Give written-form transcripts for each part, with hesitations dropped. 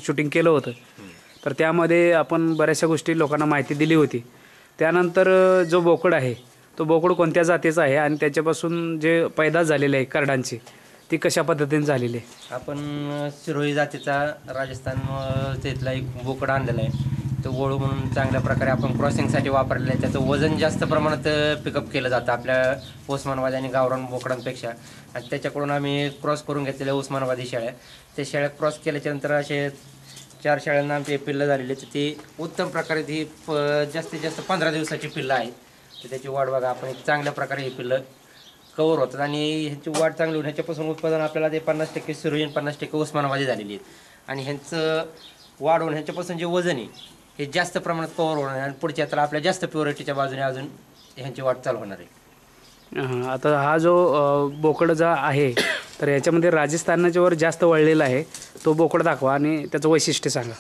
Shooting केलं होतं, तर त्यामध्ये आपण बऱ्याचशा गोष्टी लोकांना माहिती दिली होती. त्यानंतर जो बोकड आहे तो बोकड कोणत्या जातीचा आहे आणि त्याच्यापासून जे पैदास झालेले आहे करडांची ती कशा पद्धतीने झालेली आहे? आपण सिरोही जातीचा राजस्थान तिथला एक बोकड आणलेला आहे. तो वळू म्हणून चांगल्या प्रकारे आपण क्रॉसिंगसाठी वापरलेलं आहे. त्याचं वजन जास्त प्रमाणात पिकअप केलं जातं आपल्या उस्मानाबादी आणि गावरान बोकडांपेक्षा. आणि त्याच्याकडून आम्ही क्रॉस करून घेतलेल्या उस्मानाबादी शेळ्या, त्या शेळ्या क्रॉस केल्याच्यानंतर असे 4 शेळ्यांना आमचे पिल्लं झालेली, तर ती उत्तम प्रकारे ती जास्तीत जास्त 15 दिवसाची पिल्लं आहेत. तर त्याची वाढ बघा, आपण एक चांगल्या प्रकारे ही पिल्लं कवर होतात आणि ह्यांची वाढ चांगली होऊन ह्याच्यापासून उत्पादन आपल्याला ते 50% सिरोही 50% उस्मानाबादी झालेली आहेत. आणि ह्यांचं वाढ होऊन ह्यांच्यापासून जे वजन आहे हे जास्त प्रमाणात कवर होणार आहे आणि पुढच्या तर आपल्या जास्त प्युरिटीच्या बाजूने अजून ह्यांची वाढ चालू होणार आहे. आता हा जो बोकड जो आहे तर याच्यामध्ये राजस्थानाच्या वर जास्त वळलेला आहे, तो बोकड दाखवा आणि त्याचं वैशिष्ट्य सांगा.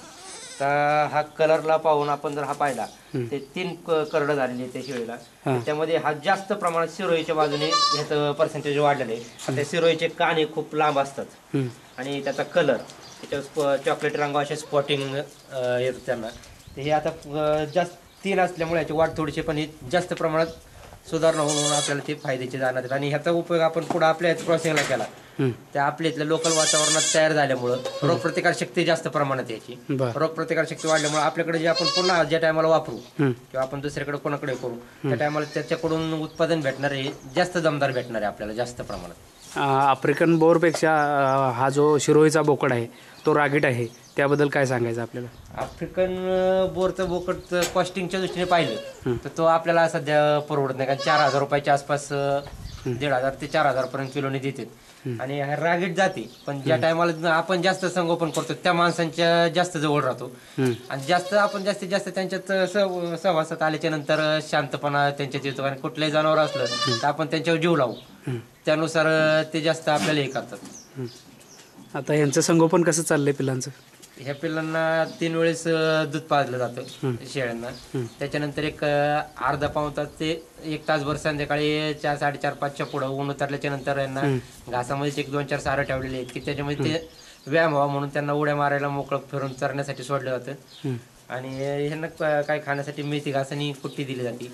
तर हा कलरला पाहून आपण जर हा पाहिला ते 3 करडं झालेली आहे त्या शेळीला. त्यामध्ये हा जास्त प्रमाणात सिरोहीच्या बाजूने ह्याचं पर्सेंटेज वाढलेलं आहे. त्या सिरोहीचे कान हे खूप लांब असतात आणि त्याचा कलर त्याच्यावर चॉकलेट रंग असे स्पॉटिंग येतात त्यांना. हे आता जास्त 3 असल्यामुळे याची वाढ थोडीशी पण ही जास्त प्रमाणात सुधारणा होऊन आपल्याला ते फायद्याचे जाणार आहेत. आणि ह्याचा उपयोग आपण पुढे आपल्या क्रॉसिंगला केला त्या आपल्या इथल्या लोकल वातावरणात तयार झाल्यामुळं रोगप्रतिकार शक्ती जास्त प्रमाणात याची रोगप्रतिकार शक्ती वाढल्यामुळे आपल्याकडे जे आपण पुन्हा ज्या टायमाला वापरू किंवा आपण दुसऱ्याकडे कोणाकडे करू त्या टायमाला त्याच्याकडून उत्पादन भेटणार आहे जास्त दमदार भेटणार आहे आपल्याला जास्त प्रमाणात. आफ्रिकन बोरपेक्षा हा जो शिरोईचा बोकड आहे तो रागीट आहे, त्याबद्दल काय सांगायचं आपल्याला? आफ्रिकन बोरचं बोकड कॉस्टिंगच्या दृष्टीने पाहिलं तर तो आपल्याला सध्या परवडत नाही, कारण 4,000 रुपयाच्या आसपास 1,500 ते 4,000 पर्यंत किलोने देते. आणि ह्या रागीट जाती पण ज्या टायमाला आपण जास्त संगोपन करतो त्या माणसांच्या जास्त जवळ राहतो आणि जास्त आपण जास्तीत जास्त त्यांच्यात सहवासात आल्याच्या नंतर शांतपणा त्यांच्यात येतो. आणि कुठलंही जनावर असलं तर आपण त्यांच्यावर जीव लावू, त्यानुसार ते जास्त आपल्याला हे करतात. आता यांचं संगोपन कसं चाललंय पिलांचं? ह्या पिल्लांना 3 वेळेस दूध पाजलं जातं शेळ्यांना. त्याच्यानंतर एक अर्धा पाऊण तास ते 1 तासभर संध्याकाळी 4, 4:30, 5च्या पुढं ऊन उतरल्याच्या नंतर यांना घासामध्ये 1-2-4 सारं ठेवलेले आहेत की त्याच्यामध्ये ते व्यायाम व्हावा म्हणून त्यांना उड्या मारायला मोकळं फिरून चरण्यासाठी सोडलं जातं. आणि ह्यांना काय खाण्यासाठी मेथी घास आणि कुट्टी दिली जाते.